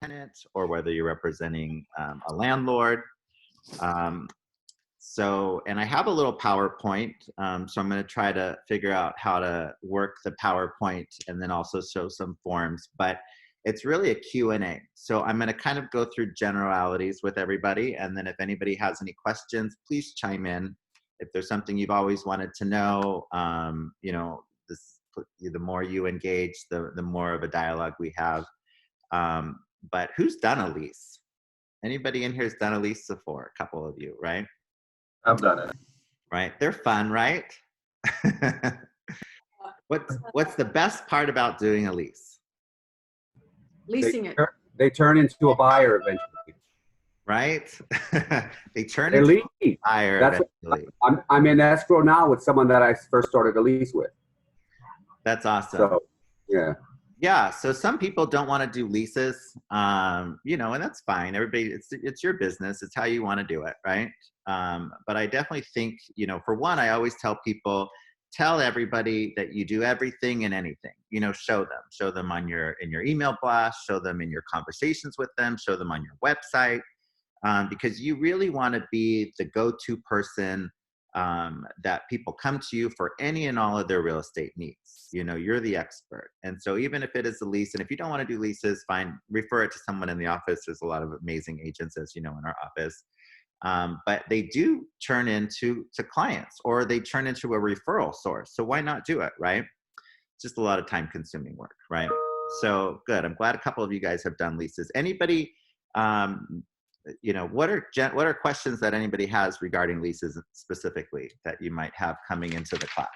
tenant or whether you're representing a landlord. And I have a little PowerPoint, so I'm going to try to figure out how to work the PowerPoint and then also show some forms, but it's really a Q&A. So I'm going to kind of go through generalities with everybody, and then if anybody has any questions, please chime in. If there's something you've always wanted to know, the more you engage, the more of a dialogue we have. But who's done a lease? Anybody in here has done a lease before? A couple of you, right? I've done it. Right, they're fun, right? What's the best part about doing a lease? Leasing it. They turn into a buyer eventually. Right? They turn into a buyer eventually. I'm in escrow now with someone that I first started a lease with. That's awesome. So, yeah. Yeah, so some people don't want to do leases, and that's fine. Everybody, it's your business. It's how you want to do it, right? But I definitely think, for one, I always tell people, tell everybody that you do everything and anything. Show them in your email blast, show them in your conversations with them, show them on your website, because you really want to be the go-to person that people come to you for any and all of their real estate needs. You're the expert. And so even if it is a lease, and if you don't want to do leases, fine, refer it to someone in the office. There's a lot of amazing agents, as you know, in our office. But they do turn into clients, or they turn into a referral source. So why not do it, right? It's just a lot of time consuming work, right? So good. I'm glad a couple of you guys have done leases. Anybody, what are questions that anybody has regarding leases specifically that you might have coming into the class?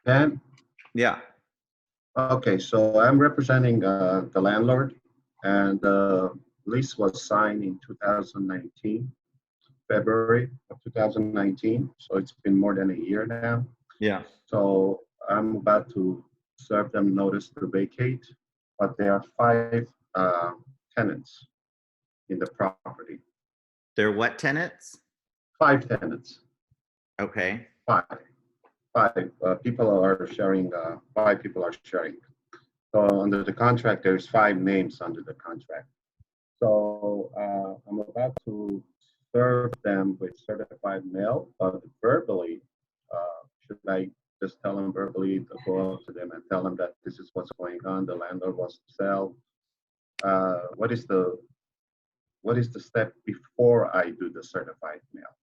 Dan? Yeah. Okay, so I'm representing the landlord, and the lease was signed in 2019, February of 2019. So it's been more than a year now. Yeah. So I'm about to serve them notice to vacate, but there are 5 tenants in the property. They're what tenants? 5 tenants. Okay. 5 people are sharing. 5 people are sharing. So under the contract, there's 5 names under the contract. So I'm about to serve them with certified mail, but verbally, should I just tell them verbally to go up to them and tell them that this is what's going on? The landlord wants to sell. What is the step before I do the certified mail?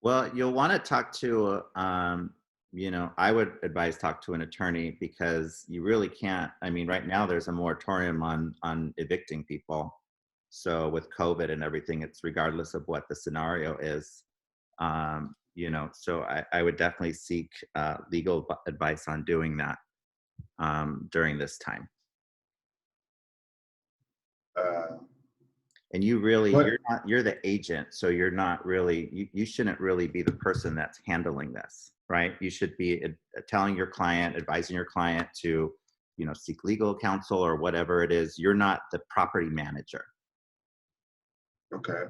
Well, you'll want to talk to, I would advise talk to an attorney, because you really can't. I mean, right now there's a moratorium on evicting people. So with COVID and everything, it's regardless of what the scenario is. So I would definitely seek legal advice on doing that during this time. And you're the agent, so you're not really, you shouldn't really be the person that's handling this, right? You should be telling your client, advising your client to, seek legal counsel or whatever it is. You're not the property manager. Okay.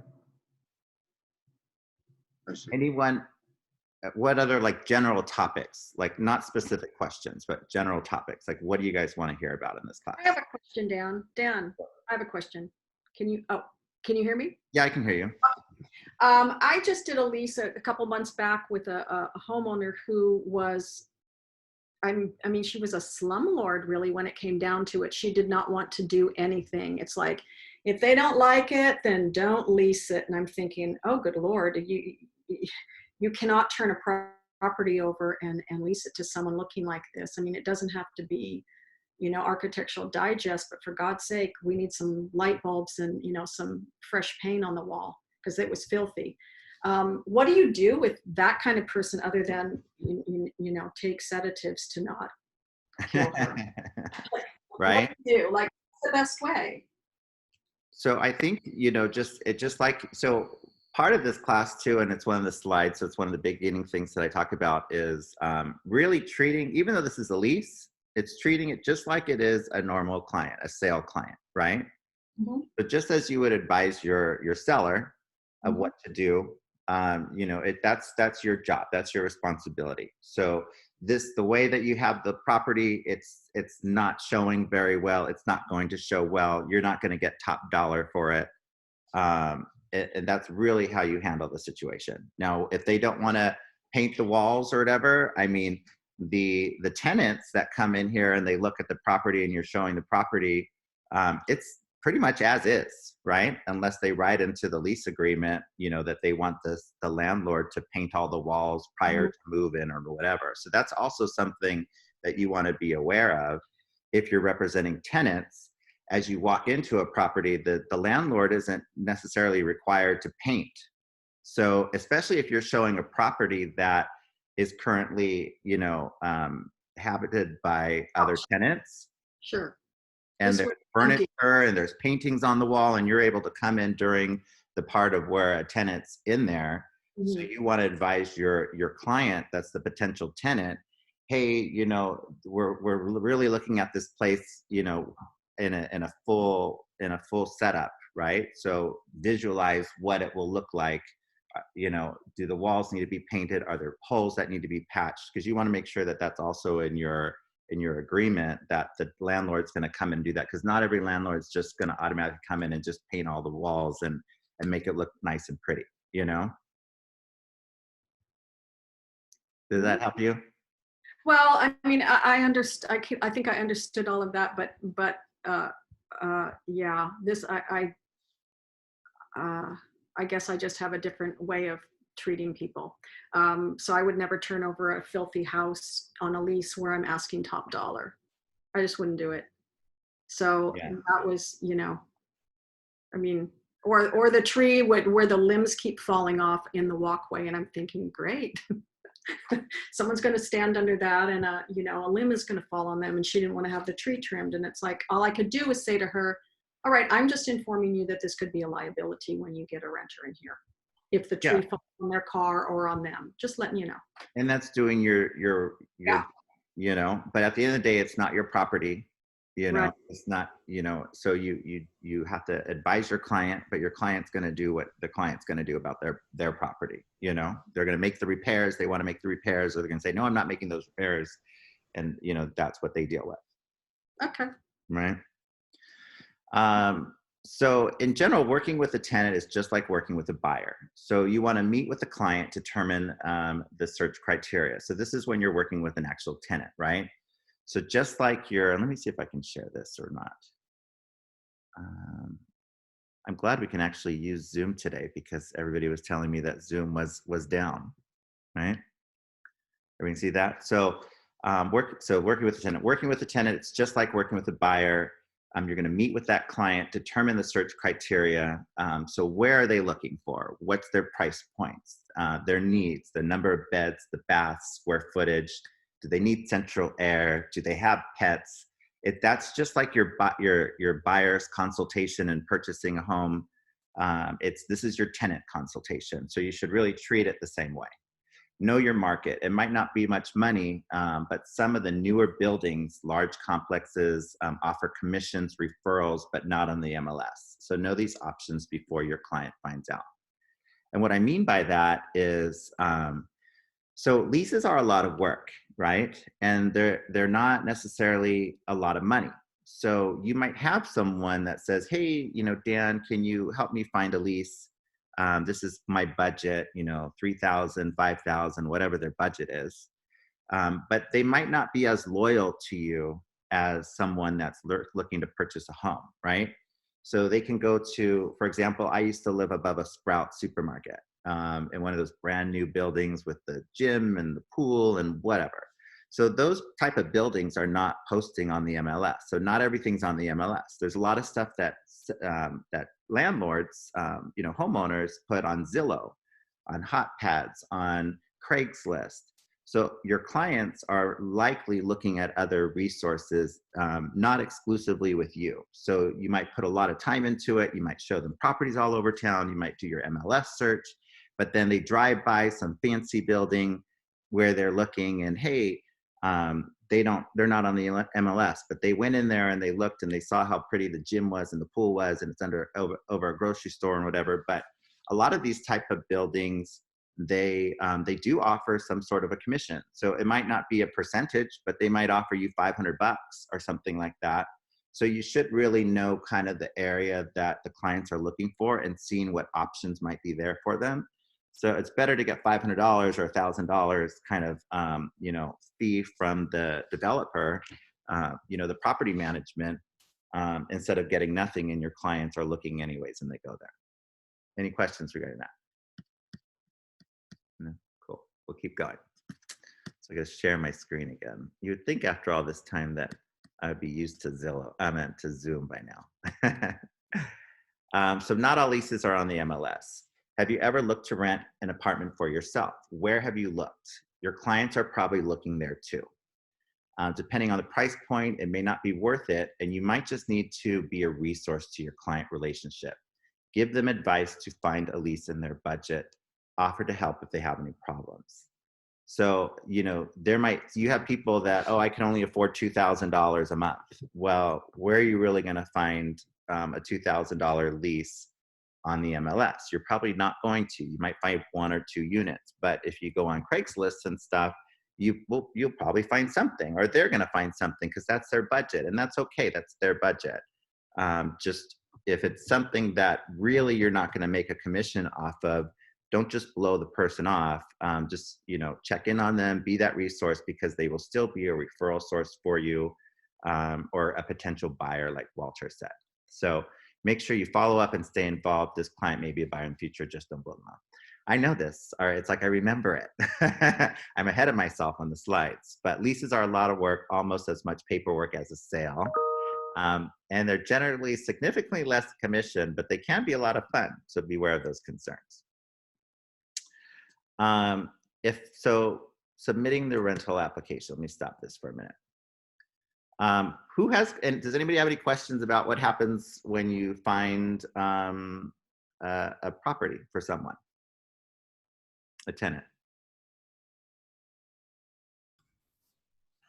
I see. Anyone, what other general topics, not specific questions, but general topics? What do you guys want to hear about in this class? I have a question, Dan. Dan, I have a question. Can you hear me? Yeah, I can hear you. I just did a lease a couple months back with a homeowner who was, she was a slumlord, really, when it came down to it. She did not want to do anything. It's like, if they don't like it, then don't lease it. And I'm thinking, oh, good Lord, you cannot turn a property over and lease it to someone looking like this. It doesn't have to be, Architectural Digest, but for God's sake, we need some light bulbs and, some fresh paint on the wall, because it was filthy. What do you do with that kind of person other than, take sedatives to not kill her? Right? What do you do? What's the best way? So I think, so part of this class too, and it's one of the slides, so it's one of the beginning things that I talk about, is really treating, even though this is a lease, it's treating it just like it is a normal client, a sale client, right? Mm-hmm. But just as you would advise your seller of what to do, that's your job, that's your responsibility. So the way that you have the property, it's not showing very well. It's not going to show well. You're not going to get top dollar for it. And that's really how you handle the situation. Now, if they don't want to paint the walls or whatever, I mean, the tenants that come in here and they look at the property and you're showing the property, it's pretty much as is, right? Unless they write into the lease agreement, you know, that they want the landlord to paint all the walls prior to move-in or whatever. So that's also something that you want to be aware of if you're representing tenants. As you walk into a property, the landlord isn't necessarily required to paint. So especially if you're showing a property that is currently, you know, habited by other tenants, Sure. and This there's would- furniture and there's paintings on the wall, and you're able to come in during the part of where a tenant's in there. So Mhm. you want to advise your client, that's the potential tenant, hey, you know, we're really looking at this place, you know, in a full setup, right? So visualize what it will look like. You know, do the walls need to be painted? Are there poles that need to be patched? Because you want to make sure that that's also in your agreement, that the landlord's going to come and do that, because not every landlord's just going to automatically come in and just paint all the walls and make it look nice and pretty, you know? Does that help you? Well, I mean, I understand. I think I understood all of that, but yeah, this I guess I just have a different way of treating people. So I would never turn over a filthy house on a lease where I'm asking top dollar. I just wouldn't do it. So Yeah. that was, you know, I mean, or the tree where the limbs keep falling off in the walkway, and I'm thinking, great. Someone's going to stand under that, and you know, a limb is going to fall on them, and she didn't want to have the tree trimmed. And it's like, all I could do was say to her, all right, I'm just informing you that this could be a liability when you get a renter in here, if the tree falls on their car or on them, just letting you know. And that's doing your Yeah. you know, but at the end of the day, it's not your property, you know. Right. It's not, you know, so you have to advise your client, but your client's going to do what the client's going to do about their property, you know. They're going to make the repairs, they want to make the repairs, or they're going to say, no, I'm not making those repairs, and you know, that's what they deal with. Okay. Right. So in general, working with a tenant is just like working with a buyer. So you want to meet with the client, determine the search criteria. So this is when you're working with an actual tenant, right? So just like let me see if I can share this or not. I'm glad we can actually use Zoom today, because everybody was telling me that Zoom was down, right? Everyone see that? So working with a tenant, it's just like working with a buyer. You're going to meet with that client, determine the search criteria. So where are they looking for? What's their price points, their needs, the number of beds, the baths, square footage. Do they need central air? Do they have pets? That's just like your buyer's consultation in purchasing a home. This is your tenant consultation. So you should really treat it the same way. Know your market. It might not be much money, but some of the newer buildings, large complexes, offer commissions, referrals, but not on the MLS. So know these options before your client finds out. And what I mean by that is, so leases are a lot of work, right? And they're not necessarily a lot of money. So you might have someone that says, hey, you know, Dan, can you help me find a lease? This is my budget, you know, $3,000, $5,000, whatever their budget is. But they might not be as loyal to you as someone that's looking to purchase a home, right? So they can go to, for example, I used to live above a Sprout supermarket in one of those brand new buildings with the gym and the pool and whatever. So those type of buildings are not posting on the MLS. So not everything's on the MLS. There's a lot of stuff that landlords, you know, homeowners put on Zillow, on Hot Pads, on Craigslist. So your clients are likely looking at other resources, not exclusively with you. So you might put a lot of time into it. You might show them properties all over town. You might do your MLS search, but then they drive by some fancy building where they're looking, and hey, they're not on the MLS, but they went in there and they looked and they saw how pretty the gym was and the pool was, and it's over a grocery store and whatever. But a lot of these type of buildings they do offer some sort of a commission. So it might not be a percentage, but they might offer you $500 or something like that. So you should really know kind of the area that the clients are looking for and seeing what options might be there for them. So it's better to get $500 or $1,000 kind of, fee from the developer, the property management, instead of getting nothing and your clients are looking anyways and they go there. Any questions regarding that? No? Cool. We'll keep going. So I gotta share my screen again. You would think after all this time that I would be used to to Zoom by now. So not all leases are on the MLS. Have you ever looked to rent an apartment for yourself? Where have you looked? Your clients are probably looking there too. Depending on the price point, it may not be worth it, and you might just need to be a resource to your client relationship. Give them advice to find a lease in their budget. Offer to help if they have any problems. So, you have people that, I can only afford $2,000 a month. Well, where are you really going to find a $2,000 lease on the MLS? You're probably not going to. You might find 1 or 2 units, but if you go on Craigslist and stuff, you'll probably find something, or they're going to find something because that's their budget, and that's okay. That's their budget. Just if it's something that really you're not going to make a commission off of, don't just blow the person off. Just check in on them, be that resource, because they will still be a referral source for you, or a potential buyer, like Walter said. So make sure you follow up and stay involved. This client may be a buyer in the future. Just don't blow them off. I know this, or it's like I remember it. I'm ahead of myself on the slides, but leases are a lot of work, almost as much paperwork as a sale. And they're generally significantly less commission, but they can be a lot of fun. So beware of those concerns. Submitting the rental application. Let me stop this for a minute. Does anybody have any questions about what happens when you find a property for someone, a tenant?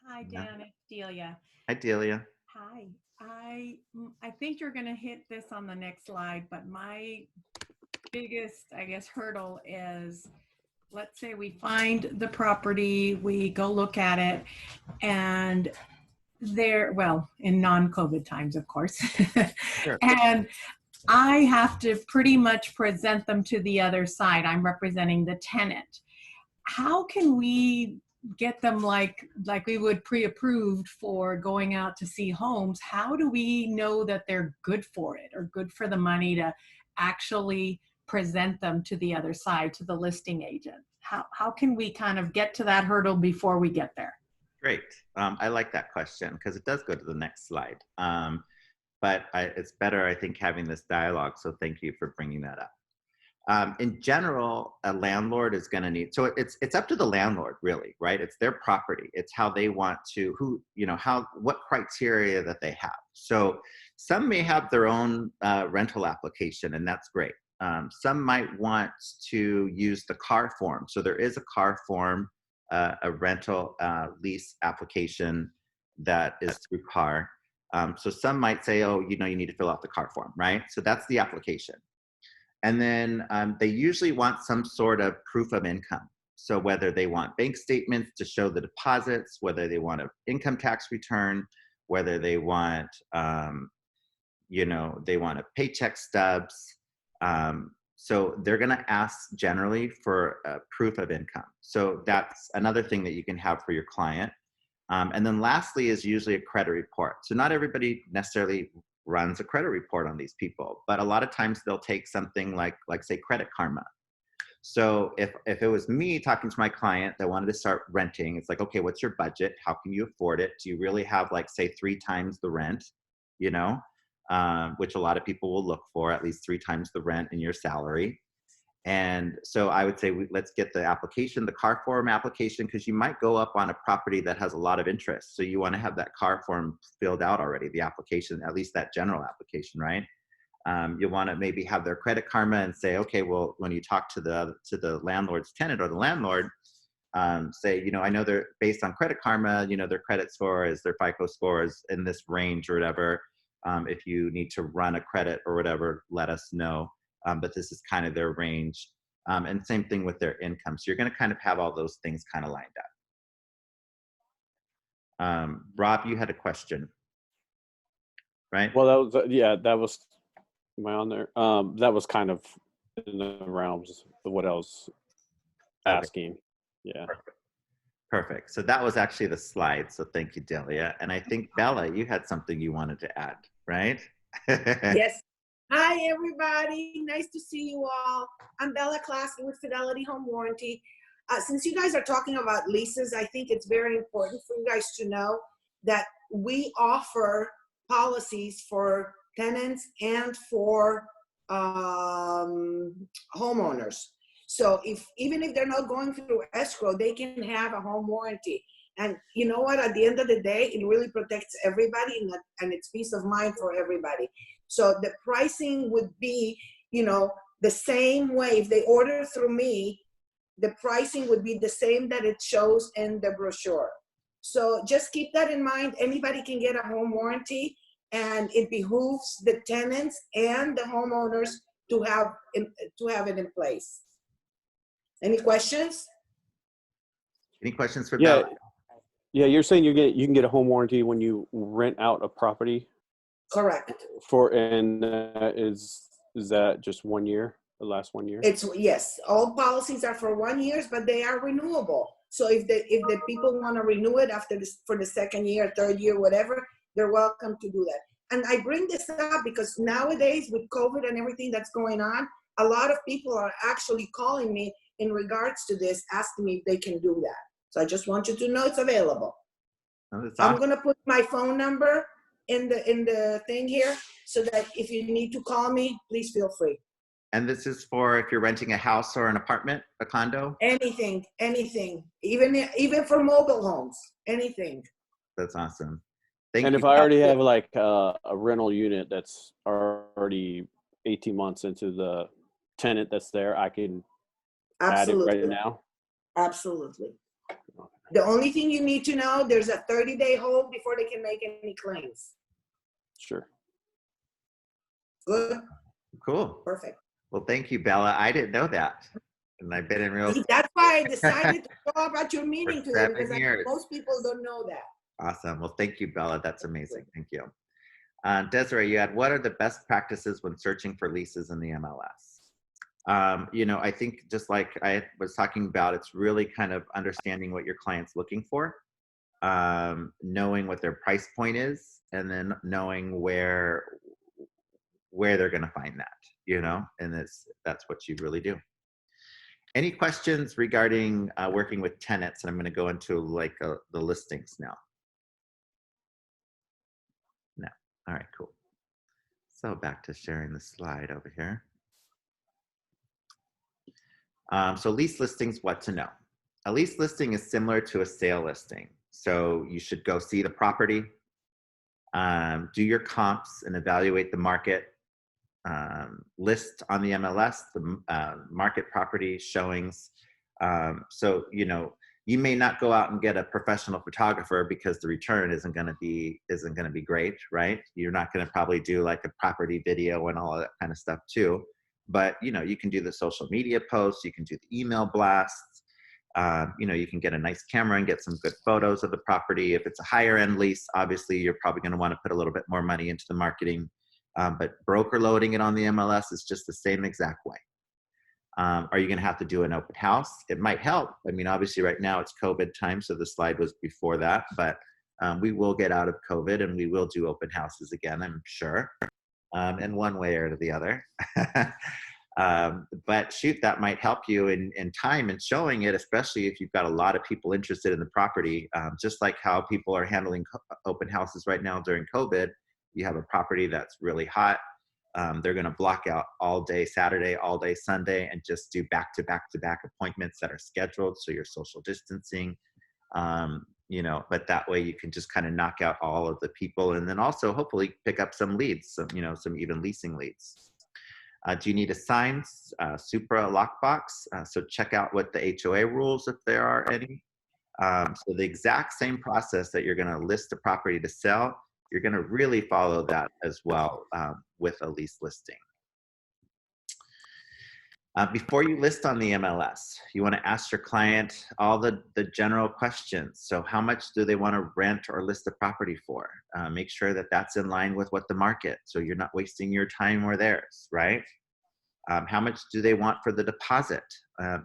Hi, Dan, it's Delia. Hi, Delia. Hi. I think you're going to hit this on the next slide, but my biggest, hurdle is, let's say we find the property, we go look at it, and in non-COVID times, of course. Sure. And I have to pretty much present them to the other side. I'm representing the tenant. How can we get them like we would pre-approved for going out to see homes? How do we know that they're good for it, or good for the money to actually present them to the other side, to the listing agent? How can we kind of get to that hurdle before we get there? Great. I like that question because it does go to the next slide. But it's better, I think, having this dialogue. So thank you for bringing that up. In general, a landlord is going to need, so it's up to the landlord, really, right? It's their property. It's how they want to, what criteria that they have. So some may have their own rental application, and that's great. Some might want to use the CAR form. So there is a CAR form, a rental lease application that is through CAR. So some might say, you need to fill out the CAR form, right? So that's the application. And then they usually want some sort of proof of income. So whether they want bank statements to show the deposits, whether they want an income tax return, whether they want, they want a paycheck stubs. So they're going to ask generally for a proof of income. So that's another thing that you can have for your client. And then lastly is usually a credit report. So not everybody necessarily runs a credit report on these people, but a lot of times they'll take something like say Credit Karma. So if it was me talking to my client that wanted to start renting, it's like, okay, what's your budget? How can you afford it? Do you really have say 3 times the rent, which a lot of people will look for, at least 3 times the rent in your salary. And so I would say, let's get the application, the CAR form application, because you might go up on a property that has a lot of interest. So you want to have that CAR form filled out already, the application, at least that general application, right? You'll want to maybe have their Credit Karma and say, okay, well, when you talk to the landlord's tenant or the landlord, say, I know they're based on Credit Karma, their credit score is, their FICO score is in this range or whatever. If you need to run a credit or whatever, let us know. But this is kind of their range. And same thing with their income. So you're going to kind of have all those things kind of lined up. Rob, you had a question, right? Well, that was yeah, that was, am I on there? That was kind of in the realms of what I was asking. Yeah. Perfect. So that was actually the slide. So thank you, Delia. And I think Bella, you had something you wanted to add, right? Yes. Hi, everybody. Nice to see you all. I'm Bella Classen with Fidelity Home Warranty. Since you guys are talking about leases, I think it's very important for you guys to know that we offer policies for tenants and for homeowners. So even if they're not going through escrow, they can have a home warranty. And you know what? At the end of the day, it really protects everybody, and it's peace of mind for everybody. So the pricing would be, the same way. If they order through me, the pricing would be the same that it shows in the brochure. So just keep that in mind. Anybody can get a home warranty, and it behooves the tenants and the homeowners to have it in place. Any questions? Any questions for Yeah. Bella? Yeah, you're saying you can get a home warranty when you rent out a property Correct. and is that just 1 year? The last 1 year? Yes, all policies are for 1 year, but they are renewable. So if the people want to renew it for the second year, third year, whatever, they're welcome to do that. And I bring this up because nowadays with COVID and everything that's going on, a lot of people are actually calling me in regards to this, asking me if they can do that. So I just want you to know it's available. Oh, that's I'm awesome. gonna put my phone number in the thing here so that if you need to call me, please feel free. And this is for if you're renting a house or an apartment, a condo? Anything, even for mobile homes, anything. That's awesome. Thank And you. if I already have like a rental unit that's already 18 months into the tenant that's there, I can add it right Absolutely. now? Absolutely. The only thing you need to know, there's a 30-day hold before they can make any claims. Sure. Good, Cool. perfect. Well, thank you, Bella. I didn't know that. And I've been in real That's why I decided to go about your meeting For today, 7 because years. most people don't know that. Awesome. Well, thank you, Bella. That's amazing. Thank you. Desiree, you had, what are the best practices when searching for leases in the MLS? I think just like I was talking about, it's really kind of understanding what your client's looking for, knowing what their price point is, and then knowing where they're going to find that, and that's what you really do. Any questions regarding working with tenants? And I'm going to go into the listings now. No. All right, cool. So back to sharing the slide over here. So lease listings, what to know. A lease listing is similar to a sale listing. So you should go see the property, do your comps and evaluate the market, list on the MLS, the market property showings. So, you may not go out and get a professional photographer because the return isn't going to be great, right? You're not going to probably do like a property video and all of that kind of stuff too. But, you can do the social media posts, you can do the email blasts, you can get a nice camera and get some good photos of the property. If it's a higher end lease, obviously you're probably going to want to put a little bit more money into the marketing. But broker loading it on the MLS is just the same exact way. Are you going to have to do an open house? It might help. I mean, obviously right now it's COVID time, so the slide was before that, but we will get out of COVID and we will do open houses again, I'm sure, in one way or the other. But shoot, that might help you in time and showing it, especially if you've got a lot of people interested in the property, just like how people are handling open houses right now during COVID. You have a property that's really hot. They're going to block out all day Saturday, all day Sunday, and just do back-to-back appointments that are scheduled. So you're social distancing, but that way you can just kind of knock out all of the people and then also hopefully pick up some leads, some even leasing leads. Do you need a signed Supra lockbox? So check out what the HOA rules, if there are any. So the exact same process that you're going to list a property to sell, you're going to really follow that as well with a lease listing. Before you list on the MLS, you want to ask your client all the general questions. So how much do they want to rent or list the property for? Make sure that that's in line with what the market, so you're not wasting your time or theirs, right? How much do they want for the deposit?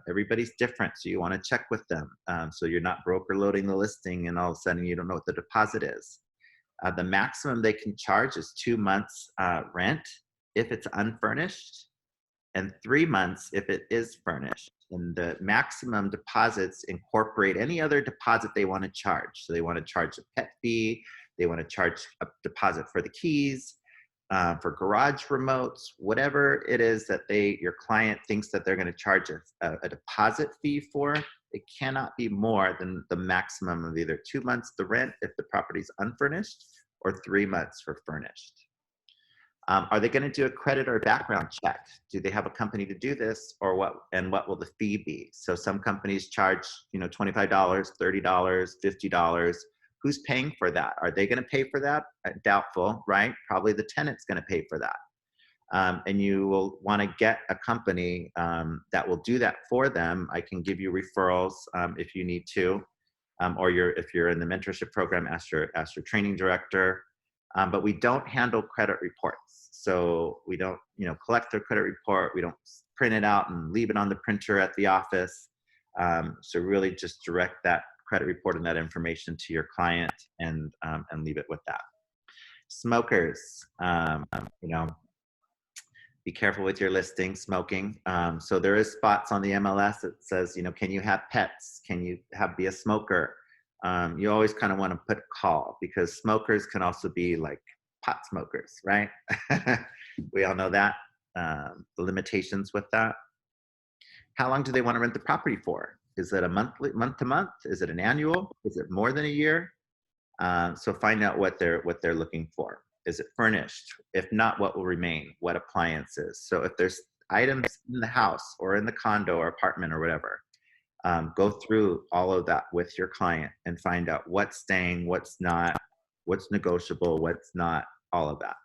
Everybody's different, so you want to check with them. So you're not broker loading the listing and all of a sudden you don't know what the deposit is. The maximum they can charge is 2 months rent if it's unfurnished, and 3 months if it is furnished. And the maximum deposits incorporate any other deposit they want to charge. So they want to charge a pet fee, they want to charge a deposit for the keys, for garage remotes, whatever it is that your client thinks that they're going to charge a deposit fee for. It cannot be more than the maximum of either 2 months the rent if the property is unfurnished, or 3 months for furnished. Are they going to do a credit or background check? Do they have a company to do this, or what? And what will the fee be? So some companies charge, $25, $30, $50. Who's paying for that? Are they going to pay for that? Doubtful, right? Probably the tenant's going to pay for that. And you will want to get a company that will do that for them. I can give you referrals if you need to, or if you're in the mentorship program, ask your training director. But we don't handle credit reports. So we don't, collect their credit report. We don't print it out and leave it on the printer at the office. So really just direct that credit report and that information to your client and leave it with that. Smokers, be careful with your listing, smoking. So there is spots on the MLS that says, can you have pets? Can you be a smoker? You always kind of want to put call, because smokers can also be like pot smokers, right? We all know that, the limitations with that. How long do they want to rent the property for? Is it a month to month? Is it an annual? Is it more than a year? So find out what they're looking for. Is it furnished? If not, what will remain? What appliances? So if there's items in the house or in the condo or apartment or whatever, go through all of that with your client and find out what's staying, what's not, what's negotiable, what's not, all of that.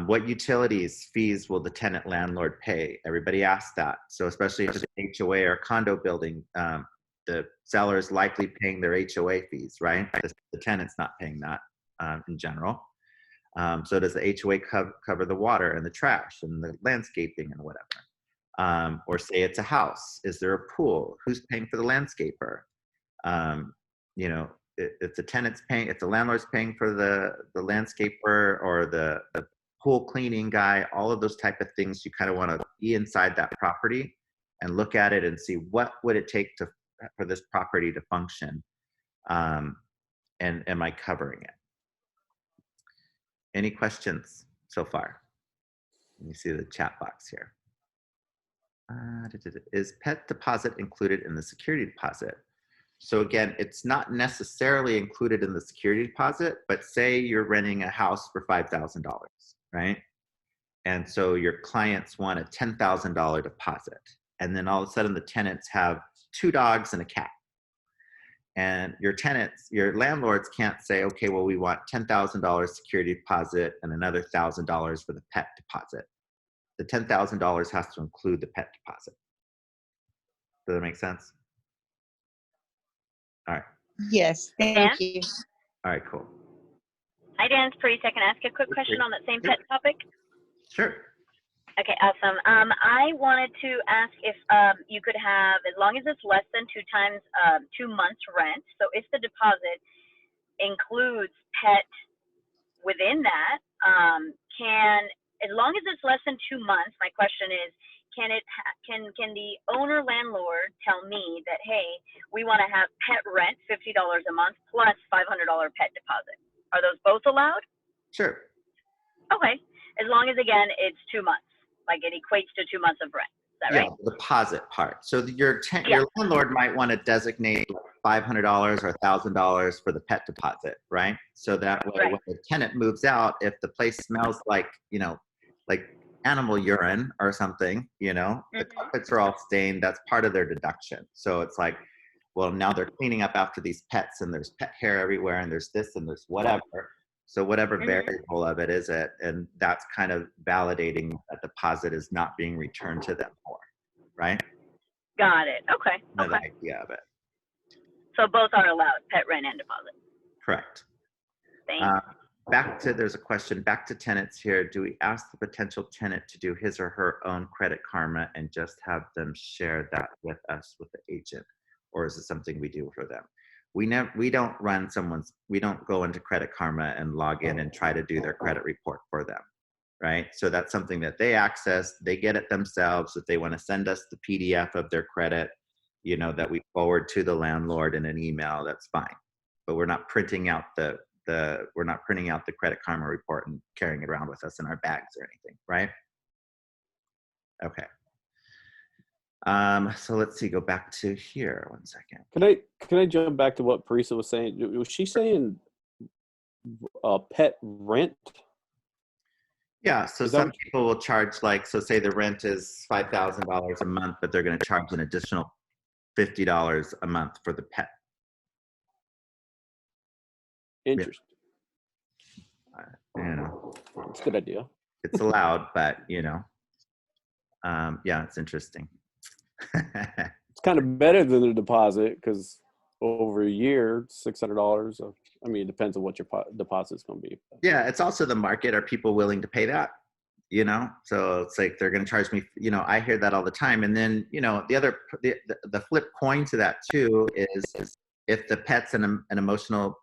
What utilities, fees will the tenant landlord pay? Everybody asks that. So especially if it's an HOA or condo building, the seller is likely paying their HOA fees, right? The tenant's not paying that in general. So does the HOA cover the water and the trash and the landscaping and whatever? Or say it's a house. Is there a pool? Who's paying for the landscaper? If the tenant's paying, if the landlord's paying for the landscaper or the pool cleaning guy, all of those type of things, you kind of want to be inside that property and look at it and see what would it take for this property to function, and am I covering it? Any questions so far? Let me see the chat box here. Is pet deposit included in the security deposit? So again, it's not necessarily included in the security deposit, but say you're renting a house for $5,000, right? And so your clients want a $10,000 deposit. And then all of a sudden the tenants have 2 dogs and a cat. And your landlords can't say, okay, well, we want $10,000 security deposit and another $1,000 for the pet deposit. The $10,000 has to include the pet deposit. Does that make sense? All right. Yes, thank you. All right, cool. Hi, Dan. It's Patrice. I can ask a quick question on that same pet topic? Sure. Okay, awesome. I wanted to ask if you could have, as long as it's less than 2 months rent, so if the deposit includes pet within that, as long as it's less than 2 months, my question is, can the owner landlord tell me that, hey, we want to have pet rent $50 a month plus $500 pet deposit? Are those both allowed? Sure. Okay, as long as, again, it's 2 months, like it equates to 2 months of rent. Is that right? Yeah, the deposit part. So your landlord might want to designate $500 or $1,000 for the pet deposit, right? So that way, when the tenant moves out, if the place smells like, like animal urine or something, the carpets are all stained, that's part of their deduction. So it's like, well, now they're cleaning up after these pets and there's pet hair everywhere and there's this and there's whatever. So whatever Mhm. variable of it is it, and that's kind of validating that deposit is not being returned to them for, right? Got it. Okay. Kind of the Okay. idea of it. So both are allowed, pet rent and deposit. Correct. Thanks. There's a question, back to tenants here. Do we ask the potential tenant to do his or her own Credit Karma and just have them share that with us, with the agent? Or is it something we do for them? We don't go into Credit Karma and log in and try to do their credit report for them, right? So that's something that they access, they get it themselves. If they want to send us the PDF of their credit, that we forward to the landlord in an email, that's fine. But we're not printing out the Credit Karma report and carrying it around with us in our bags or anything, right? Okay. So let's see, go back to here 1 second. Can I jump back to what Parisa was saying? Was she saying pet rent? Yeah, so Is that some what- people will charge, like, so say the rent is $5,000 a month, but they're going to charge an additional $50 a month for the pet. Interesting. It's a good idea. It's allowed, but yeah, it's interesting. It's kind of better than the deposit because over a year, $600. I mean, it depends on what your deposit's going to be. Yeah, it's also the market. Are people willing to pay that? So it's like they're going to charge me. I hear that all the time. And then the flip coin to that too is if the pet's an emotional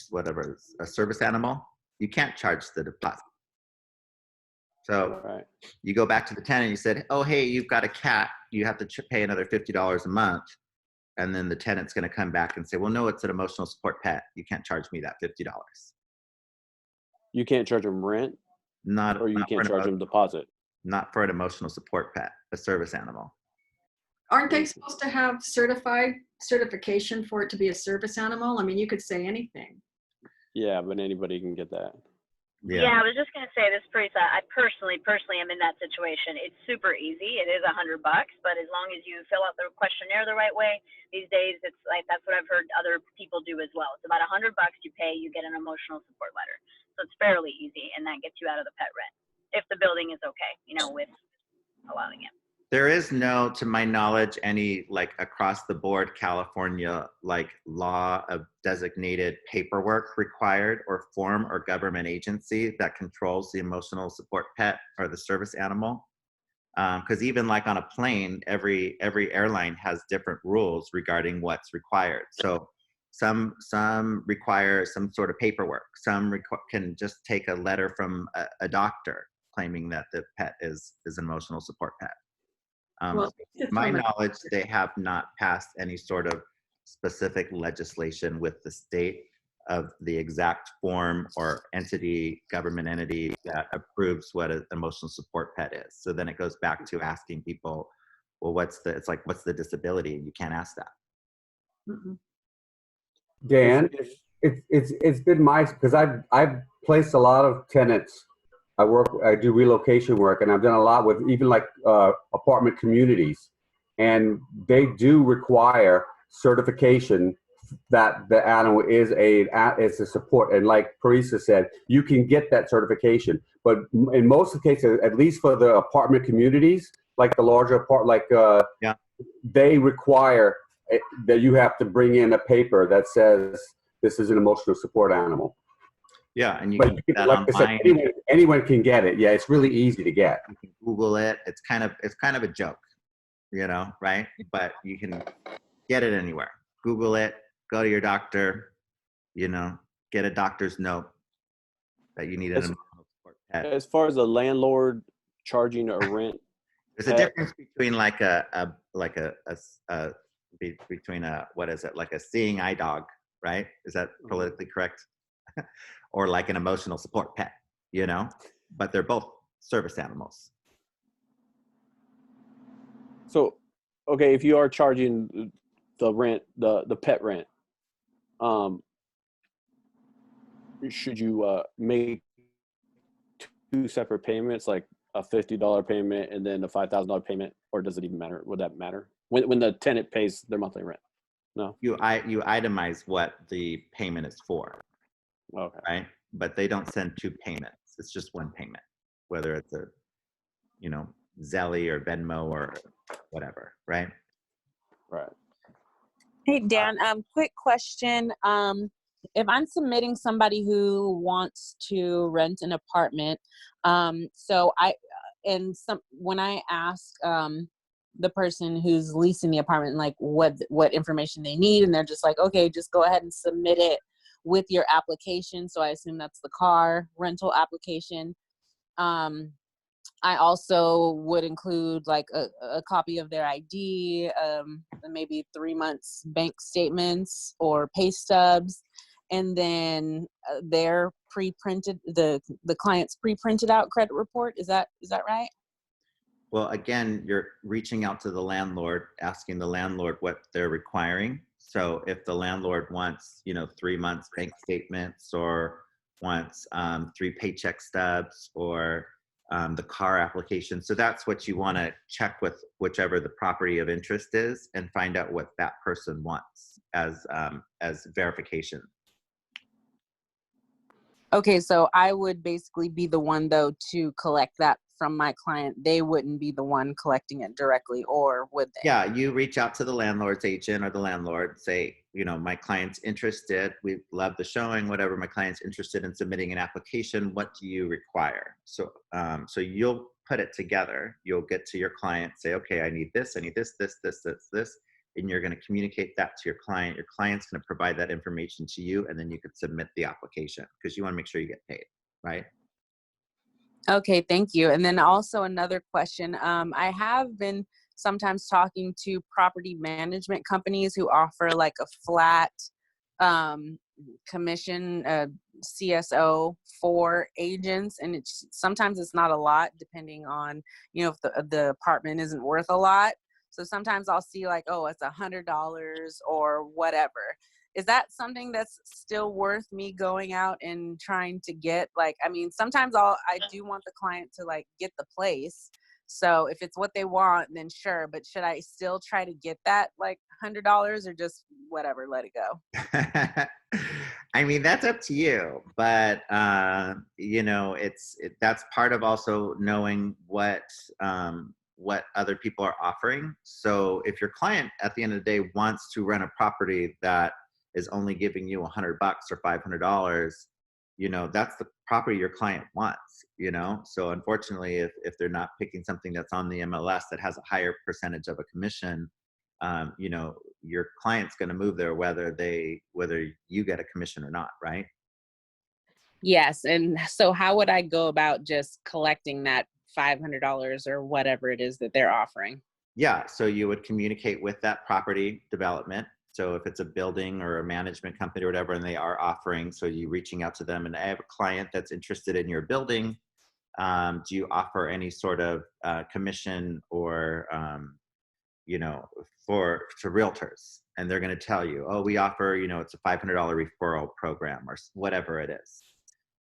whatever, a service animal, you can't charge the deposit. So Right. you go back to the tenant, you said, oh, hey, you've got a cat, you have to pay another $50 a month. And then the tenant's going to come back and say, well, no, it's an emotional support pet. You can't charge me that $50. You can't charge them rent, or you can't charge them deposit. Not for an emotional support pet, a service animal. Aren't they supposed to have certification for it to be a service animal? I mean, you could say anything. Yeah, but anybody can get that. Yeah, I was just gonna say this, Parisa. I personally am in that situation. It's super easy. It is $100, but as long as you fill out the questionnaire the right way, these days it's like that's what I've heard other people do as well. It's about $100 you pay, you get an emotional support letter. So it's fairly easy, and that gets you out of the pet rent if the building is okay, with allowing it. There is no, to my knowledge, any like across the board California like law of designated paperwork required or form or government agency that controls the emotional support pet or the service animal. Because even like on a plane, every airline has different rules regarding what's required. So some require some sort of paperwork. Some can just take a letter from a doctor claiming that the pet is an emotional support pet. My knowledge, they have not passed any sort of specific legislation with the state of the exact form or government entity that approves what an emotional support pet is. So then it goes back to asking people, well, what's the disability? And you can't ask that. Mm-mm. Dan, it's been because I've placed a lot of tenants. I do relocation work, and I've done a lot with even like apartment communities, and they do require certification that the animal is a support. And like Parisa said, you can get that certification, but in most of the cases, at least for the apartment communities, like the larger they require that you have to bring in a paper that says this is an emotional support animal. Yeah, and like I said, anyone can get it. Yeah, it's really easy to get. You can Google it. It's kind of a joke, right? But you can get it anywhere. Google it. Go to your doctor. Get a doctor's note that you need an emotional support pet. As far as a landlord charging a rent, there's a difference between like a seeing eye dog, right? Is that politically correct? Or like an emotional support pet, but they're both service animals. So, okay, if you are charging the rent, the pet rent, should you make two separate payments, like a $50 payment and then a $5,000 payment, or does it even matter? Would that matter when the tenant pays their monthly rent? No. You itemize what the payment is for. Okay. right? But they don't send two payments. It's just one payment, whether it's a, you know, Zelly or Venmo or whatever, right? Right. Hey, Dan, quick question. If I'm submitting somebody who wants to rent an apartment, when I ask the person who's leasing the apartment, like what information they need, and they're just like, okay, just go ahead and submit it with your application. So I assume that's the car rental application. I also would include like a copy of their ID, maybe 3 months bank statements or pay stubs, and then their pre-printed, the client's pre-printed out credit report. Is that right? Well, again, you're reaching out to the landlord, asking the landlord what they're requiring. So if the landlord wants, you know, 3 months bank statements, or wants 3 paycheck stubs, or the car application. So that's what you want to check with whichever the property of interest is, and find out what that person wants as verification. Okay, so I would basically be the one though to collect that from my client. They wouldn't be the one collecting it directly, or would they? Yeah, you reach out to the landlord's agent or the landlord, say, you know, my client's interested, we love the showing, whatever, my client's interested in submitting an application, what do you require? So so you'll put it together, you'll get to your client, say, okay, I need this, this, and you're going to communicate that to your client. Your client's going to provide that information to you, and then you could submit the application, because you want to make sure you get paid, right? Okay, thank you. And then also another question. I have been sometimes talking to property management companies who offer like a flat commission, CSO for agents, and sometimes it's not a lot, depending on, you know, if the apartment isn't worth a lot. So sometimes I'll see like, oh, it's $100 or whatever. Is that something that's still worth me going out and trying to get? Like, I mean, sometimes I do want the client to like get the place. So if it's what they want, then sure. But should I still try to get that like $100, or just whatever, let it go? I mean, that's up to you, but you know, that's part of also knowing what other people are offering. So if your client at the end of the day wants to rent a property that is only giving you $100 or $500, you know, that's the property your client wants, you know? So unfortunately, if they're not picking something that's on the MLS that has a higher percentage of a commission, you know, your client's going to move there whether you get a commission or not, right? Yes. And so how would I go about just collecting that $500 or whatever it is that they're offering? Yeah, so you would communicate with that property development. So if it's a building or a management company or whatever, and they are offering, so you reaching out to them, and I have a client that's interested in your building. Do you offer any sort of commission or, you know, to realtors? And they're going to tell you, oh, we offer, you know, it's a $500 referral program or whatever it is.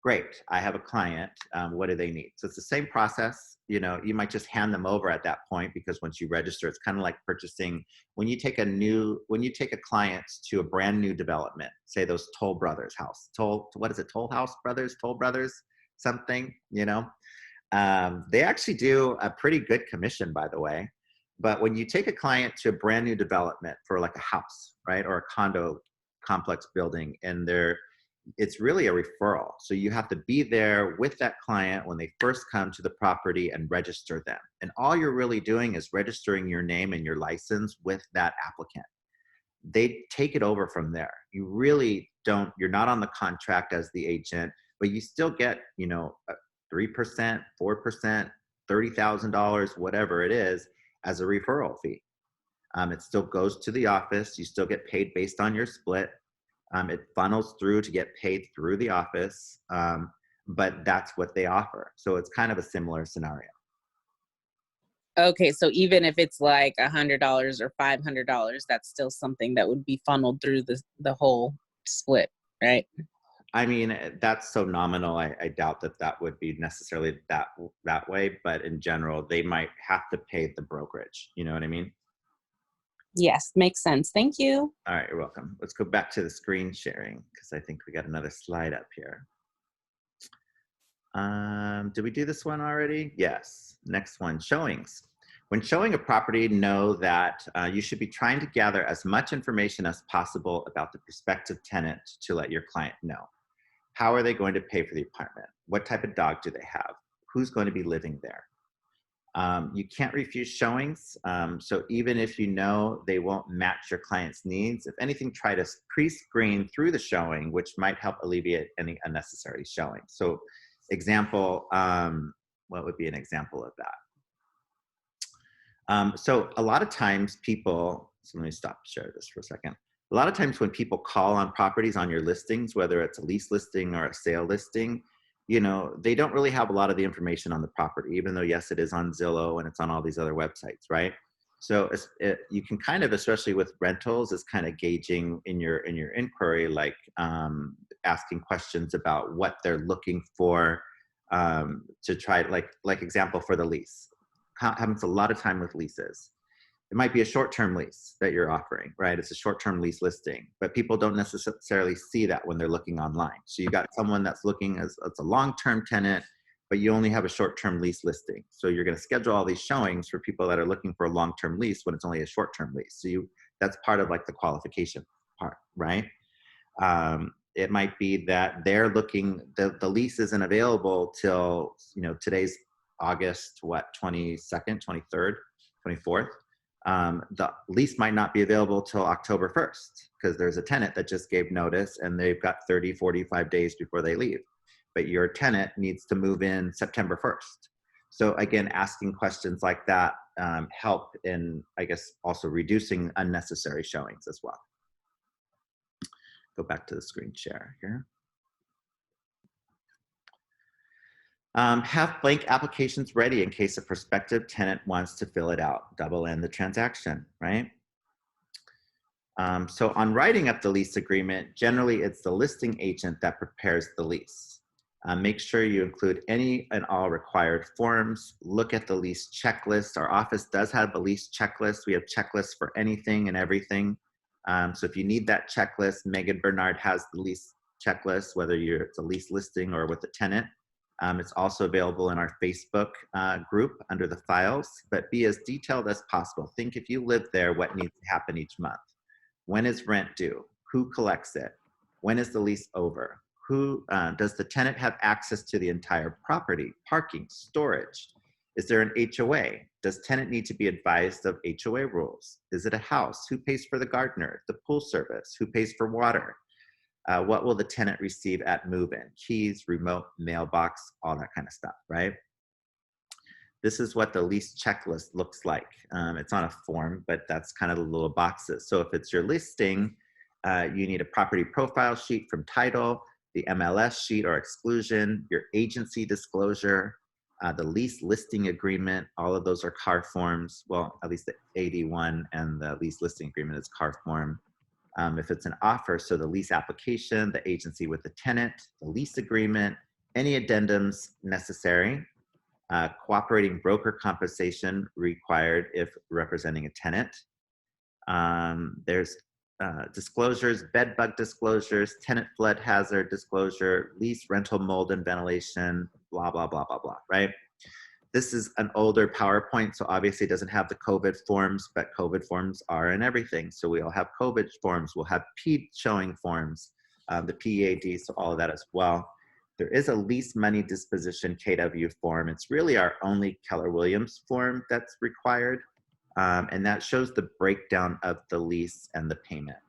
Great, I have a client, what do they need? So it's the same process. You know, you might just hand them over at that point, because once you register, it's kind of like purchasing. When you take a client to a brand new development, say those Toll Brothers house, what is it, Toll Brothers, something, you know, they actually do a pretty good commission, by the way. But when you take a client to a brand new development for like a house, right, or a condo complex building, and it's really a referral. So you have to be there with that client when they first come to the property and register them. And all you're really doing is registering your name and your license with that applicant. They take it over from there. You really don't, you're not on the contract as the agent, but you still get, you know, 3%, 4%, $30,000, whatever it is, as a referral fee. It still goes to the office. You still get paid based on your split. It funnels through to get paid through the office, but that's what they offer. So it's kind of a similar scenario. Okay, so even if it's like $100 or $500, that's still something that would be funneled through the whole split, right? I mean, that's so nominal. I doubt that would be necessarily that way, but in general, they might have to pay the brokerage. You know what I mean? Yes, makes sense. Thank you. All right, you're welcome. Let's go back to the screen sharing because I think we got another slide up here. Did we do this one already? Yes. Next one, showings. When showing a property, know that you should be trying to gather as much information as possible about the prospective tenant to let your client know. How are they going to pay for the apartment? What type of dog do they have? Who's going to be living there? You can't refuse showings. So even if you know they won't match your client's needs, if anything, try to pre-screen through the showing, which might help alleviate any unnecessary showing. So example, what would be an example of that? So a lot of times people, so let me stop share this for a second. A lot of times when people call on properties on your listings, whether it's a lease listing or a sale listing, you know, they don't really have a lot of the information on the property, even though yes, it is on Zillow and it's on all these other websites, right? So you can kind of, especially with rentals, is kind of gauging in your inquiry, like asking questions about what they're looking for to try, like example for the lease. Happens a lot of time with leases. It might be a short-term lease that you're offering, right? It's a short-term lease listing, but people don't necessarily see that when they're looking online. So you got someone that's looking as a long-term tenant, but you only have a short-term lease listing. So you're going to schedule all these showings for people that are looking for a long-term lease when it's only a short-term lease. So that's part of like the qualification part, right? It might be that they're looking, the lease isn't available till, you know, today's August, 22nd, 23rd, 24th. The lease might not be available till October 1st because there's a tenant that just gave notice and they've got 30, 45 days before they leave. But your tenant needs to move in September 1st. So again, asking questions like that help in, I guess, also reducing unnecessary showings as well. Go back to the screen share here. Have blank applications ready in case a prospective tenant wants to fill it out, double end the transaction, right? So on writing up the lease agreement, generally it's the listing agent that prepares the lease. Make sure you include any and all required forms. Look at the lease checklist. Our office does have a lease checklist. We have checklists for anything and everything. So if you need that checklist, Megan Bernard has the lease checklist, whether it's a lease listing or with a tenant. It's also available in our Facebook group under the files, but be as detailed as possible. Think if you live there, what needs to happen each month? When is rent due? Who collects it? When is the lease over? Does the tenant have access to the entire property? Parking, storage? Is there an HOA? Does tenant need to be advised of HOA rules? Is it a house? Who pays for the gardener? The pool service? Who pays for water? What will the tenant receive at move-in? Keys, remote, mailbox, all that kind of stuff, right? This is what the lease checklist looks like. It's on a form, but that's kind of the little boxes. So if it's your listing, you need a property profile sheet from title, the MLS sheet or exclusion, your agency disclosure, the lease listing agreement. All of those are CAR forms. Well, at least the AD1 and the lease listing agreement is CAR form. If it's an offer, so the lease application, the agency with the tenant, the lease agreement, any addendums necessary, cooperating broker compensation required if representing a tenant. There's disclosures, bed bug disclosures, tenant flood hazard disclosure, lease rental mold and ventilation, blah, blah, blah, blah, blah, right? This is an older PowerPoint, so obviously it doesn't have the COVID forms, but COVID forms are in everything. So we'll have COVID forms, we'll have PED showing forms, the PEAD, so all of that as well. There is a lease money disposition KW form. It's really our only Keller Williams form that's required. And that shows the breakdown of the lease and the payment.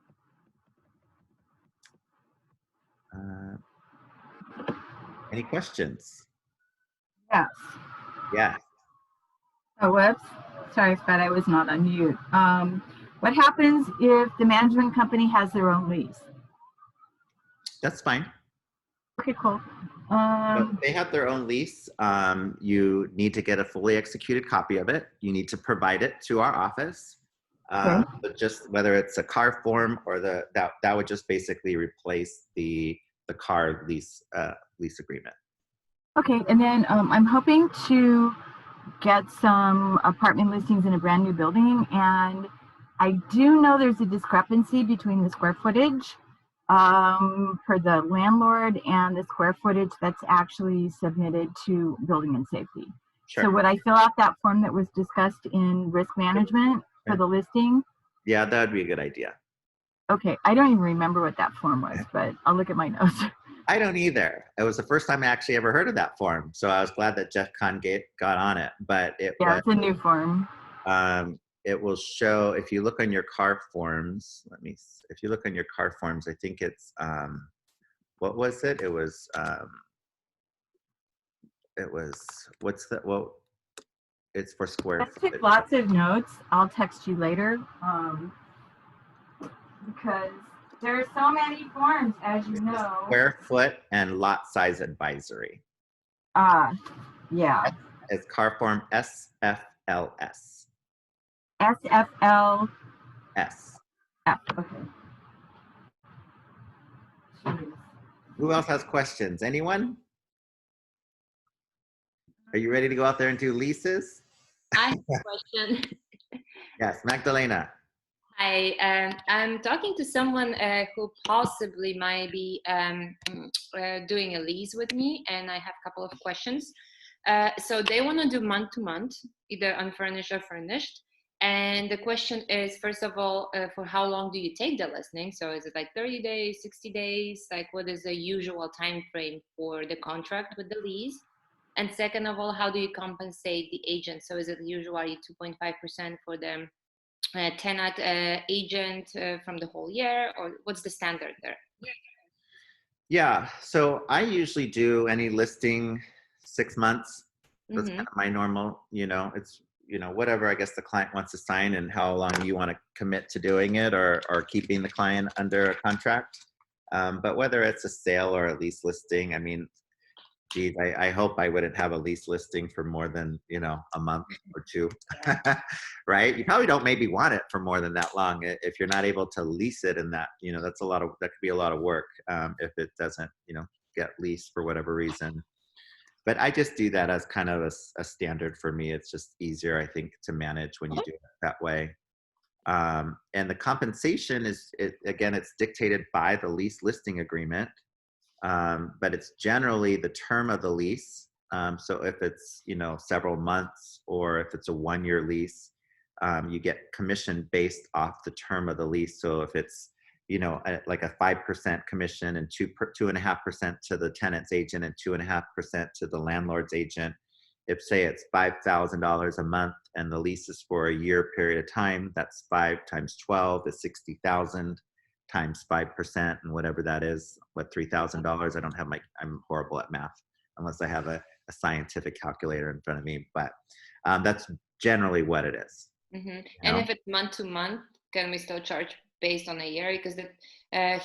Any questions? Yes. Yeah. Oh, whoops. Sorry, Fred, I was not on mute. What happens if the management company has their own lease? That's fine. Okay, cool. If they have their own lease, you need to get a fully executed copy of it. You need to provide it to our office. Okay. But just whether it's a CAR form or that would just basically replace the CAR lease agreement. Okay, and then I'm hoping to get some apartment listings in a brand new building, and I do know there's a discrepancy between the square footage for the landlord and the square footage that's actually submitted to building and safety. Sure. So would I fill out that form that was discussed in risk management for the listing? Yeah, that would be a good idea. Okay, I don't even remember what that form was, but I'll look at my notes. I don't either. It was the first time I actually ever heard of that form. So I was glad that Jeff Kahn got on it, but it Yeah, was, it's a new form. it will show, if you look on your car forms, if you look on your car forms, I think it's, what was it? It was, it's for square I footage. took lots of notes. I'll text you later because there are so many forms, as you know. Square foot and lot size advisory. Yeah. It's car form SFLS. SFL. S. F. Okay. Jeez. Who else has questions? Anyone? Are you ready to go out there and do leases? I have a question. Yes, Magdalena. Hi, I'm talking to someone who possibly might be doing a lease with me, and I have a couple of questions. So they want to do month to month, either unfurnished or furnished. And the question is, first of all, for how long do you take the listing? So is it like 30 days, 60 days? Like what is the usual time frame for the contract with the lease? And second of all, how do you compensate the agent? So is it usually 2.5% for the tenant agent from the whole year, or what's the standard there? Yeah, so I usually do any listing 6 months. That's kind of my normal, it's, whatever I guess the client wants to sign and how long you want to commit to doing it or keeping the client under a contract. But whether it's a sale or a lease listing, I mean, geez, I hope I wouldn't have a lease listing for more than, a month or two, right? You probably don't maybe want it for more than that long. If you're not able to lease it, and that, that could be a lot of work if it doesn't, get leased for whatever reason. But I just do that as kind of a standard for me. It's just easier, I think, to manage when you do it that way. And the compensation again, it's dictated by the lease listing agreement. But it's generally the term of the lease. So if it's, several months or if it's a 1-year lease, you get commission based off the term of the lease. So if it's, like a 5% commission and 2.5% to the tenant's agent and 2.5% to the landlord's agent, if say it's $5,000 a month and the lease is for a year period of time, that's 5 times 12 is 60,000. Times 5% and whatever that is, $3,000. I don't have I'm horrible at math unless I have a scientific calculator in front of me, but that's generally what it is. And if it's month to month, can we still charge based on a year? Because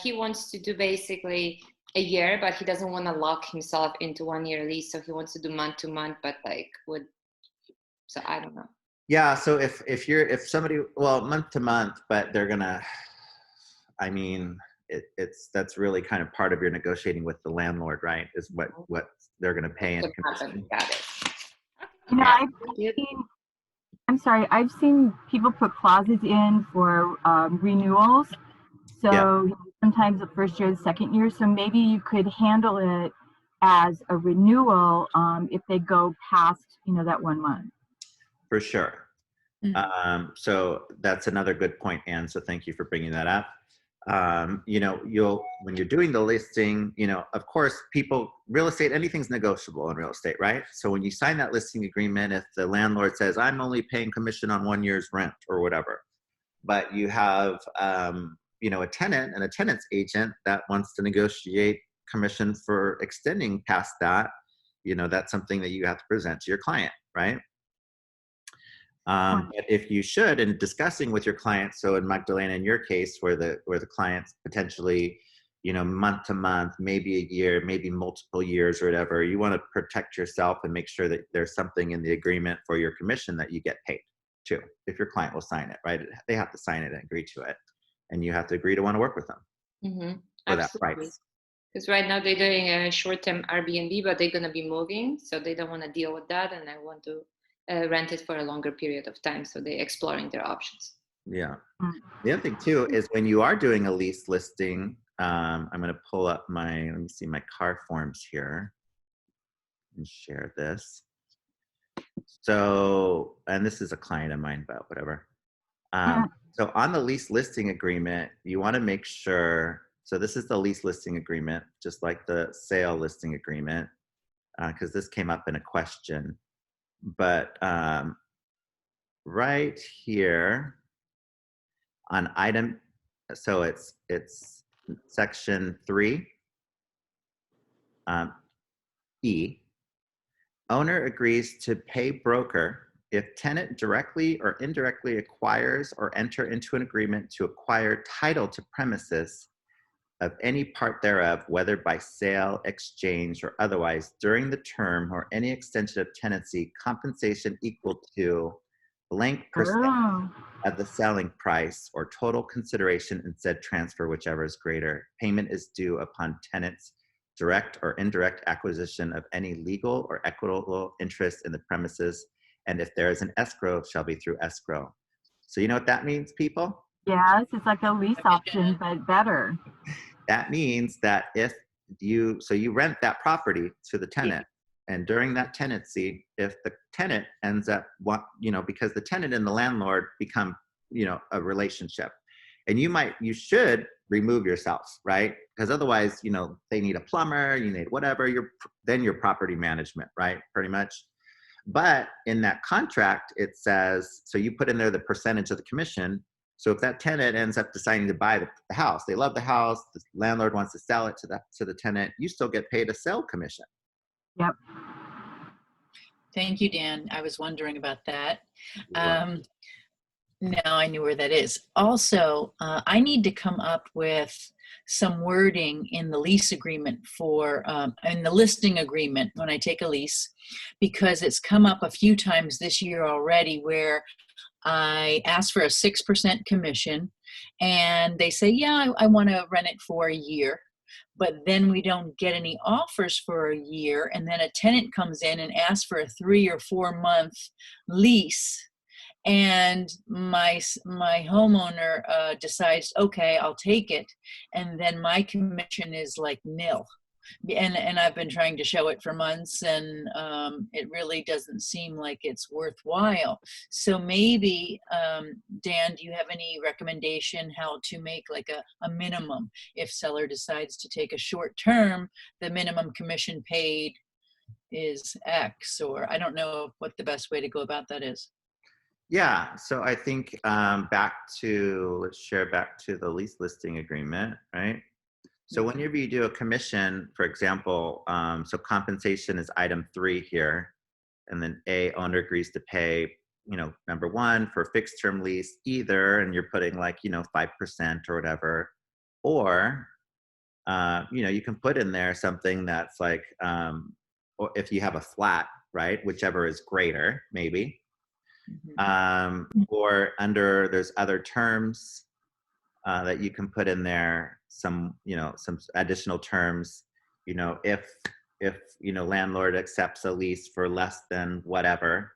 he wants to do basically a year, but he doesn't want to lock himself into 1-year lease. So he wants to do month to month, but so I don't know. Yeah. So if somebody, month to month, but they're gonna, I mean, that's really kind of part of your negotiating with the landlord, right? Is what they're going to pay in commission. Got it. I've seen people put clauses in for renewals. So sometimes the first year, the second year. So maybe you could handle it as a renewal if they go past, that 1 month. For sure. So that's another good point, Anne. So thank you for bringing that up. When you're doing the listing, of course, real estate, anything's negotiable in real estate, right? So when you sign that listing agreement, if the landlord says, I'm only paying commission on 1 year's rent or whatever, but you have, a tenant and a tenant's agent that wants to negotiate commission for extending past that, that's something that you have to present to your client, right? But if you should, in discussing with your client, so in Magdalena, in your case, where the client's potentially, month to month, maybe a year, maybe multiple years or whatever, you want to protect yourself and make sure that there's something in the agreement for your commission that you get paid too. If your client will sign it, right? They have to sign it and agree to it, and you have to agree to want to work with them for that price. Because right now they're doing a short-term Airbnb, but they're going to be moving, so they don't want to deal with that, and I want to rent it for a longer period of time, so they're exploring their options. Yeah. Mm. The other thing too is when you are doing a lease listing, I'm going to pull up let me see my car forms here and share this. So, and this is a client of mine, but whatever. So on the lease listing agreement, you want to make sure, so this is the lease listing agreement, just like the sale listing agreement, because this came up in a question. But right here on item, so it's section 3, E, owner agrees to pay broker if tenant directly or indirectly acquires or enter into an agreement to acquire title to premises of any part thereof, whether by sale, exchange, or otherwise, during the term or any extension of tenancy, compensation equal to blank percent Oh. of the selling price or total consideration in said transfer, whichever is greater. Payment is due upon tenant's direct or indirect acquisition of any legal or equitable interest in the premises, and if there is an escrow, shall be through escrow. So you know what that means, people? Yes, it's like a lease option, but better. That means that if you rent that property to the tenant, and during that tenancy, if the tenant ends up, because the tenant and the landlord become, a relationship, and you should remove yourself, right? Because otherwise, they need a plumber, you need whatever, then your property management, right? Pretty much. But in that contract, it says, so you put in there the percentage of the commission. So if that tenant ends up deciding to buy the house, they love the house, the landlord wants to sell it to the tenant, you still get paid a sale commission. Yep. Thank you, Dan. I was wondering about that. Now I knew where that is. Also, I need to come up with some wording in the lease agreement in the listing agreement when I take a lease, because it's come up a few times this year already where I ask for a 6% commission and they say, yeah, I want to rent it for a year. But then we don't get any offers for a year. And then a tenant comes in and asks for a 3 or 4 month lease. And my homeowner decides, okay, I'll take it. And then my commission is like nil. And I've been trying to show it for months, and it really doesn't seem like it's worthwhile. So maybe, Dan, do you have any recommendation how to make like a minimum? If seller decides to take a short term, the minimum commission paid is X, or I don't know what the best way to go about that is. Yeah, so I think let's share back to the lease listing agreement, right? So whenever you do a commission, for example, so compensation is item 3 here, and then owner agrees to pay, number 1 for fixed term lease either, and you're putting like, 5% or whatever, or, you can put in there something that's like, or if you have a flat, right, whichever is greater, maybe. Or there's other terms that you can put in there, some additional terms, if landlord accepts a lease for less than whatever,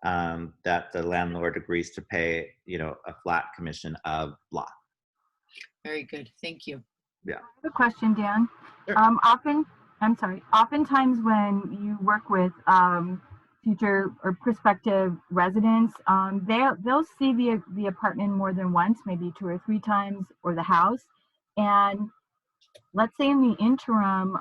that the landlord agrees to pay, a flat commission of blah. Very good. Thank you. Yeah. I have a question, Dan. Sure. Oftentimes when you work with future or prospective residents, they'll see the apartment more than once, maybe 2 or 3 times, or the house. And let's say in the interim,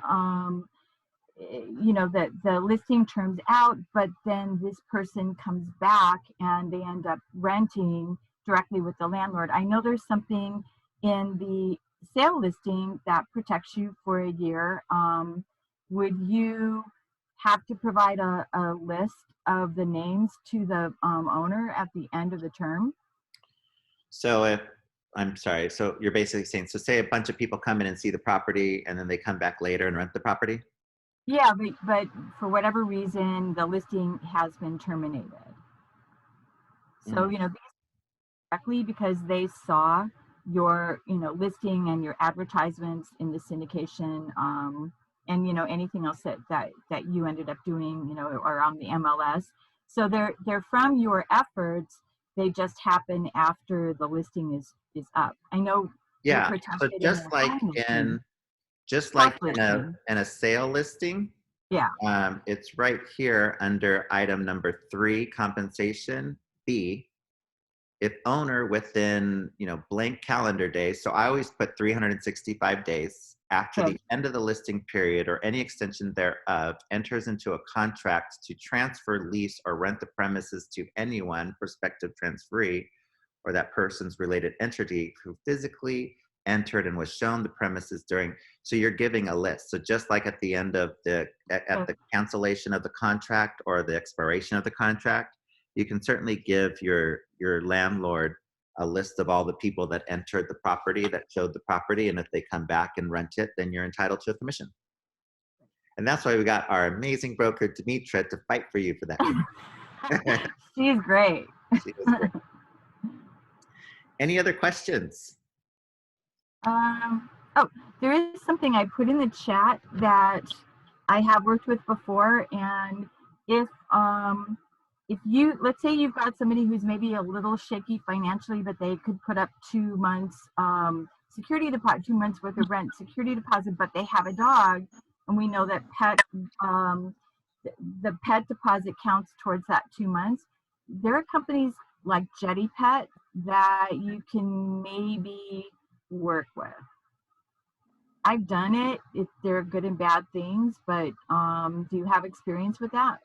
the listing terms out, but then this person comes back and they end up renting directly with the landlord. I know there's something in the sale listing that protects you for a year. Would you have to provide a list of the names to the owner at the end of the term? So so you're basically saying, so say a bunch of people come in and see the property and then they come back later and rent the property? Yeah, but for whatever reason, the listing has been terminated. So, directly because they saw your, listing and your advertisements in the syndication, and, anything else that you ended up doing, or on the MLS. So they're from your efforts, they just happen after the listing is up. I know they're Yeah. So protected in just their like home listing. in a sale listing, Yeah. it's right here under item number 3, compensation B. If owner within, blank calendar days, so I always put 365 days after the end of the listing period or any extension thereof, enters into a contract to transfer, lease, or rent the premises to anyone, prospective transferee, or that person's related entity who physically entered and was shown the premises during. So you're giving a list. So just like at the end of the cancellation of the contract or the expiration of the contract, you can certainly give your landlord a list of all the people that entered the property, that showed the property, and if they come back and rent it, then you're entitled to a commission. And that's why we got our amazing broker, Demetra, to fight for you for that. She's great. She is great. Any other questions? Oh, there is something I put in the chat that I have worked with before, and if you, let's say you've got somebody who's maybe a little shaky financially, but they could put up 2 months security deposit, 2 months worth of rent security deposit, but they have a dog, and we know that the pet deposit counts towards that 2 months. There are companies like Jetty Pet that you can maybe work with. I've done it. There are good and bad things, but do you have experience with that?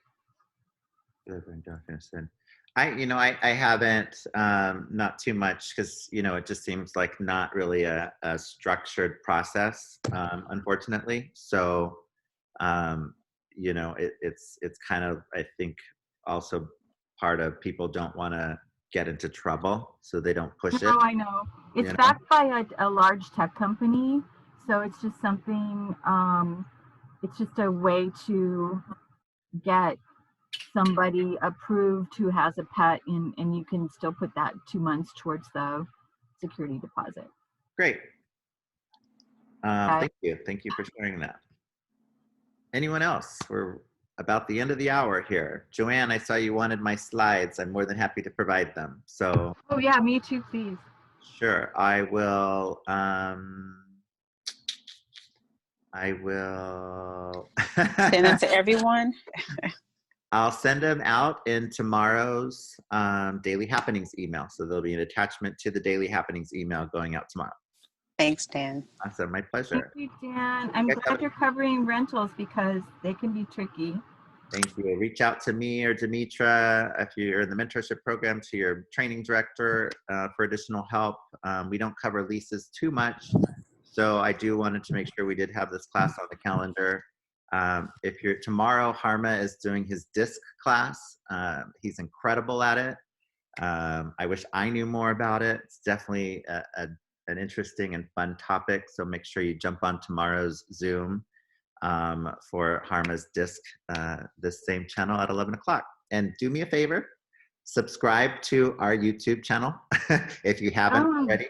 I haven't, not too much, because it just seems like not really a structured process, unfortunately. So it's kind of, I think, also part of people don't want to get into trouble, so they don't push it. Oh, I know. It's backed by a large tech company, so it's just something, it's just a way to get somebody approved who has a pet, and you can still put that 2 months towards the security deposit. Great. Thank you. Thank you for sharing that. Anyone else? We're about the end of the hour here. Joanne, I saw you wanted my slides. I'm more than happy to provide them. So. Oh yeah, me too, please. Sure, I will. Send them to everyone. I'll send them out in tomorrow's Daily Happenings email. So there'll be an attachment to the Daily Happenings email going out tomorrow. Thanks, Dan. Awesome, my pleasure. Thank you, Dan. I'm glad you're covering rentals because they can be tricky. Thank you. Reach out to me or Demetra if you're in the mentorship program, to your training director for additional help. We don't cover leases too much, so I do wanted to make sure we did have this class on the calendar. If you're tomorrow, Harma is doing his DISC class. He's incredible at it. I wish I knew more about it. It's definitely an interesting and fun topic. So make sure you jump on tomorrow's Zoom for Harma's DISC, this same channel at 11 o'clock. And do me a favor, subscribe to our YouTube channel if you haven't already.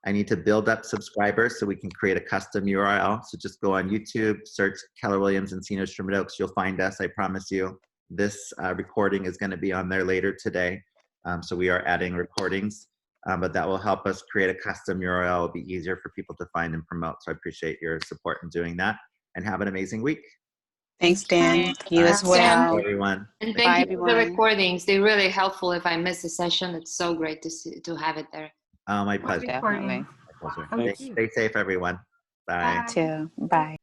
I need to build up subscribers so we can create a custom URL. So just go on YouTube, search Keller Williams Encino Sherman Oaks. You'll find us, I promise you. This recording is going to be on there later today. So we are adding recordings, but that will help us create a custom URL. It'll be easier for people to find and promote. So I appreciate your support in doing that, and have an amazing week. Thanks, Dan. You as well. Bye, everyone. And thank you for the recordings. They're really helpful if I miss a session. It's so great to have it there. Oh, my pleasure. Definitely. My pleasure. Stay safe, everyone. Bye. Too. Bye.